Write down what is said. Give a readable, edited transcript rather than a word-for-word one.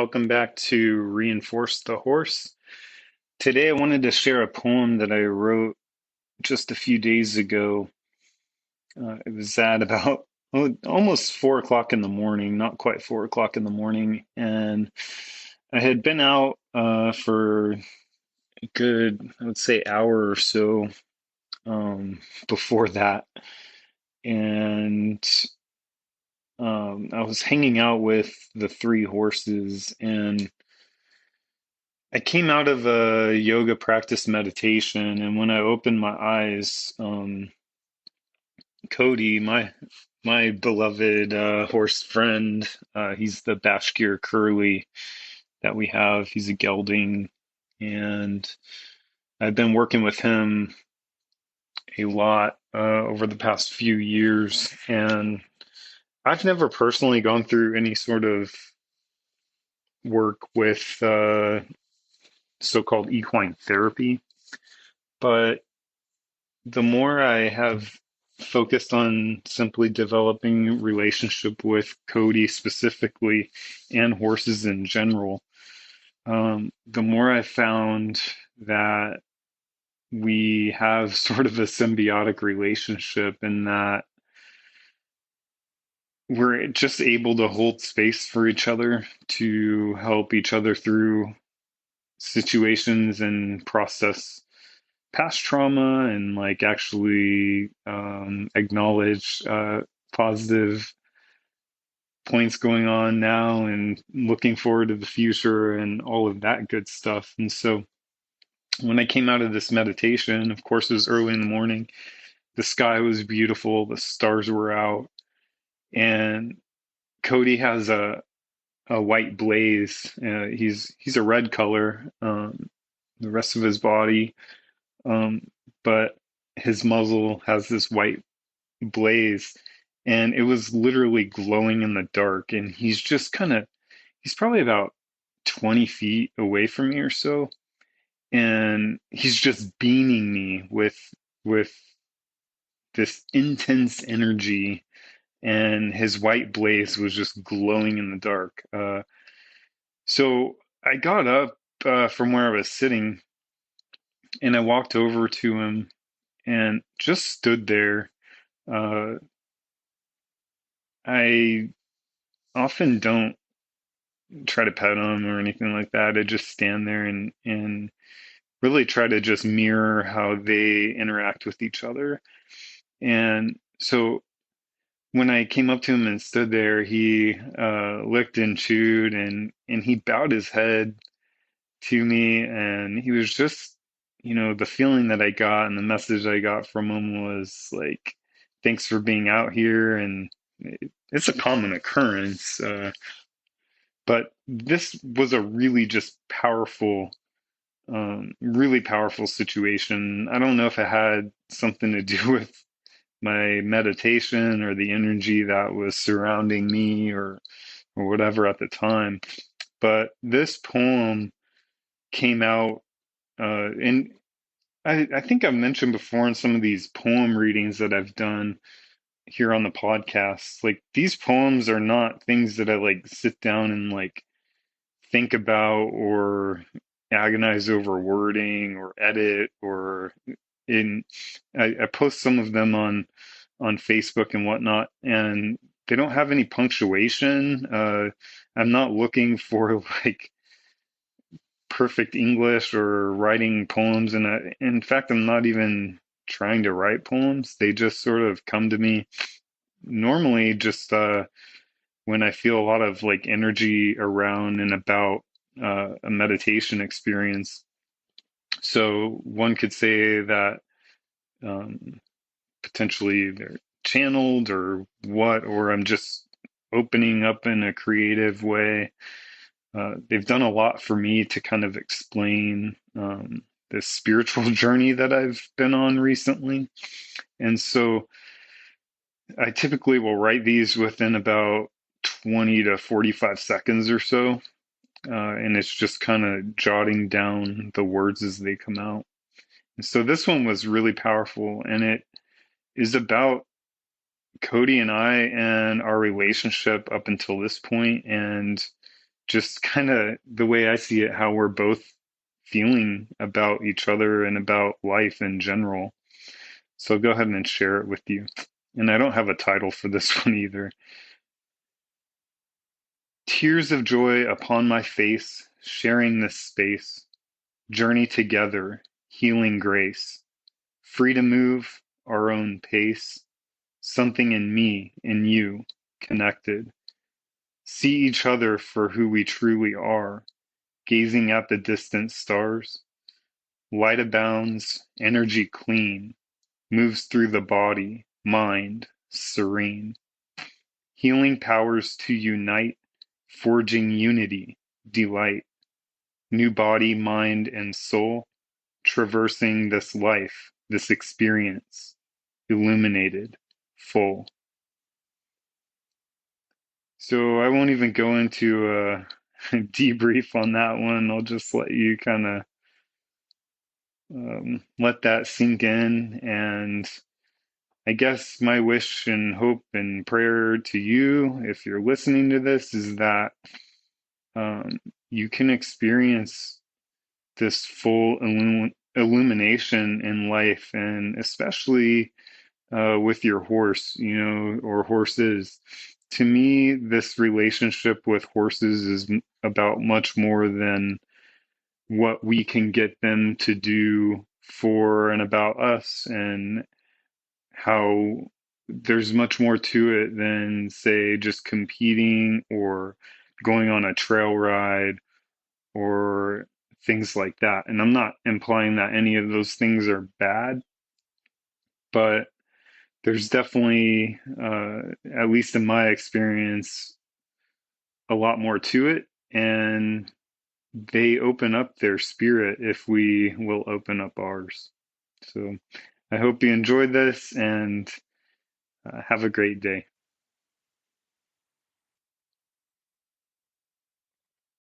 welcome back to Reinforce the Horse. Today I wanted to share a poem that I wrote just a few days ago. It was at about almost 4 o'clock in the morning, not quite 4 o'clock in the morning, and I had been out for a good, I would say, hour or so before that, and I was hanging out with the three horses, and I came out of a yoga practice meditation, and when I opened my eyes, Cody, my beloved horse friend, he's the Bashkir curly that we have. He's a gelding, and I've been working with him a lot over the past few years, and I've never personally gone through any sort of work with so-called equine therapy, but the more I have focused on simply developing relationship with Cody specifically and horses in general, the more I found that we have sort of a symbiotic relationship in that we're just able to hold space for each other to help each other through situations and process past trauma and like actually acknowledge positive points going on now and looking forward to the future and all of that good stuff. And so when I came out of this meditation, of course, it was early in the morning. The sky was beautiful. The stars were out. And Cody has a white blaze. He's a red color. The rest of his body, um, but his muzzle has this white blaze, and it was literally glowing in the dark. And he's probably about 20 feet away from me or so, and he's just beaming me with this intense energy, and his white blaze was just glowing in the dark. So I got up from where I was sitting, and I walked over to him and just stood there. Uh, I often don't try to pet them or anything like that. I just stand there and really try to just mirror how they interact with each other. And so when I came up to him and stood there, he licked and chewed, and he bowed his head to me, and he was just, the feeling that I got and the message I got from him was like, thanks for being out here. And it's a common occurrence. But this was a really just powerful, really powerful situation. I don't know if it had something to do with my meditation or the energy that was surrounding me or whatever at the time. But this poem came out, and I think I've mentioned before in some of these poem readings that I've done here on the podcast, like these poems are not things that I like sit down and like think about or agonize over wording or edit or in I post some of them on Facebook and whatnot, and they don't have any punctuation. I'm not looking for like perfect English or writing poems, and in fact, I'm not even trying to write poems. They just sort of come to me normally just when I feel a lot of like energy around and about a meditation experience. So one could say that um, potentially they're channeled or what, or I'm just opening up in a creative way. They've done a lot for me to kind of explain this spiritual journey that I've been on recently. And so I typically will write these within about 20 to 45 seconds or so. And it's just kind of jotting down the words as they come out. And so this one was really powerful, and it is about Cody and I and our relationship up until this point, and just kind of the way I see it, how we're both feeling about each other and about life in general. So I'll go ahead and share it with you. And I don't have a title for this one either. Tears of joy upon my face, sharing this space, journey together, healing grace, free to move our own pace, something in me, in you, connected. See each other for who we truly are, gazing at the distant stars. Light abounds, energy clean, moves through the body, mind serene. Healing powers to unite, forging unity, delight. New body, mind, and soul, traversing this life, this experience, illuminated, full. So I won't even go into a debrief on that one. I'll just let you kind of let that sink in. And I guess my wish and hope and prayer to you, if you're listening to this, is that you can experience this full illumination in life, and especially with your horse, or horses. To me, this relationship with horses is about much more than what we can get them to do for and about us, and how there's much more to it than, say, just competing or going on a trail ride or things like that. And I'm not implying that any of those things are bad, but there's definitely, at least in my experience, a lot more to it. And they open up their spirit if we will open up ours. So I hope you enjoyed this, and have a great day.